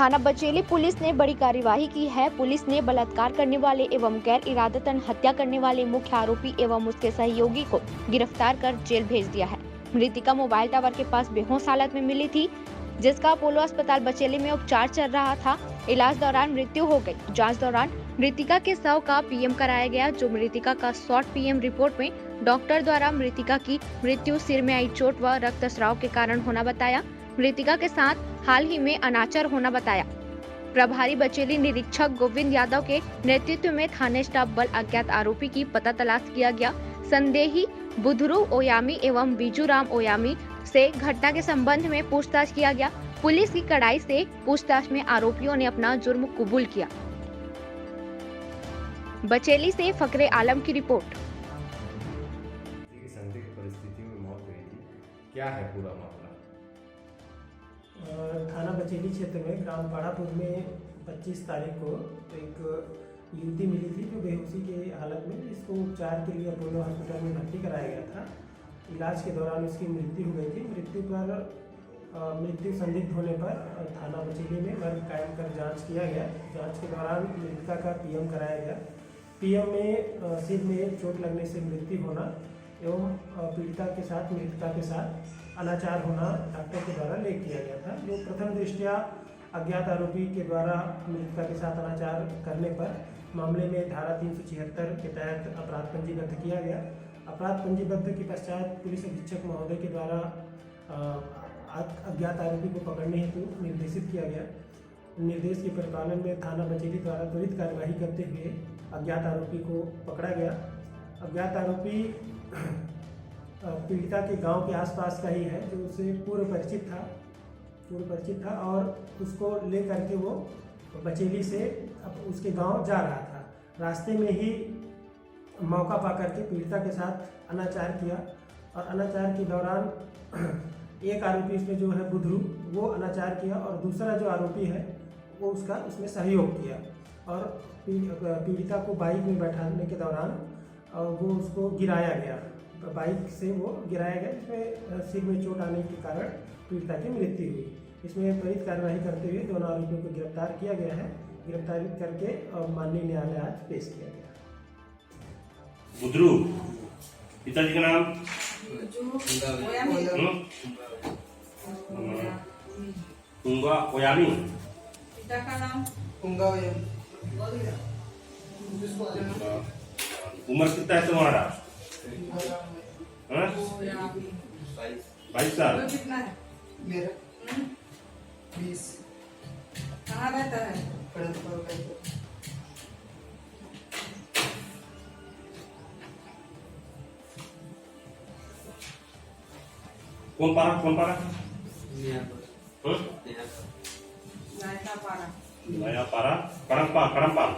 थाना बचेली पुलिस ने बड़ी कार्यवाही की है। पुलिस ने बलात्कार करने वाले एवं गैर इरादतन हत्या करने वाले मुख्य आरोपी एवं उसके सहयोगी को गिरफ्तार कर जेल भेज दिया है। मृतिका मोबाइल टावर के पास बेहोश हालत में मिली थी, जिसका अपोलो अस्पताल बचेली में उपचार चल रहा था। इलाज दौरान मृत्यु हो गई। जांच दौरान मृतिका के शव का पीएम कराया गया। जो मृतिका का शॉर्ट पीएम रिपोर्ट में डॉक्टर द्वारा मृतिका की मृत्यु सिर में आई चोट व रक्तस्राव के कारण होना बताया। मृतिका के साथ हाल ही में अनाचार होना बताया। प्रभारी बचेली निरीक्षक गोविंद यादव के नेतृत्व में थाने स्टाफ बल अज्ञात आरोपी की पता तलाश किया गया। संदेही बुधरू ओयामी एवं बीजूराम ओयामी से घटना के संबंध में पूछताछ किया गया। पुलिस की कड़ाई से पूछताछ में आरोपियों ने अपना जुर्म कबूल किया। बचेली से फकरे आलम की रिपोर्ट। संदिग्ध परिस्थिति में मौत हुई थी, क्या है पूरा मामला? थाना बचेली क्षेत्र में ग्राम पाड़ापुर में 25 तारीख को एक युवती मिली थी जो बेहोशी की हालत में, जिसको उपचार के लिए अपोलो हॉस्पिटल में भर्ती कराया गया था। इलाज के दौरान उसकी मृत्यु हो गई थी। मृत्यु संदिग्ध होने पर थाना बचेली में वर्ग कायम कर जांच किया गया। जांच के दौरान मृतिका का पीएम कराया गया। पीएम में सिर में चोट लगने से मृत्यु होना एवं पीड़िता के साथ मृतिका के साथ अनाचार होना डॉक्टर के द्वारा लेख किया गया था। जो प्रथम दृष्टया अज्ञात आरोपी के द्वारा मृतिका के साथ अनाचार करने पर मामले में धारा 376 के तहत अपराध पंजीबद्ध किया गया। अपराध पंजीबद्ध के पश्चात पुलिस अधीक्षक महोदय के द्वारा अज्ञात आरोपी को पकड़ने हेतु निर्देशित किया गया। निर्देश के परिपालन में थाना बचेली द्वारा त्वरित कार्यवाही करते हुए अज्ञात आरोपी को पकड़ा गया। अज्ञात आरोपी पीड़िता के गांव के आसपास का ही है, जो उसे पूर्व परिचित था और उसको लेकर के वो बचेली से उसके गांव जा रहा था। रास्ते में ही मौका पाकर के पीड़िता के साथ अनाचार किया और अनाचार के दौरान एक आरोपी इसमें जो है बुधरू, वो अनाचार किया और दूसरा जो आरोपी है वो उसमें सहयोग किया और पीड़िता को बाइक में बैठाने के दौरान वो उसको गिराया गया। बाइक से वो गिराया गया, जिसमें सिर में चोट आने के कारण पीड़िता की मृत्यु हुई। इसमें त्वरित कार्यवाही करते हुए दोनों आरोपियों को गिरफ्तार किया गया है। गिरफ्तारी करके माननीय न्यायालय आज पेश किया गया। बुधरू, पिताजी का नाम? कुंगा ओयामी। पिता का नाम कुंगा ओयामी। उम्र कितना है तुम्हारा? 22 साल। कितना है मेरा 20। कहाँ रहता है? कौन पारा? नायका पारा। नया पारा, करमपाल।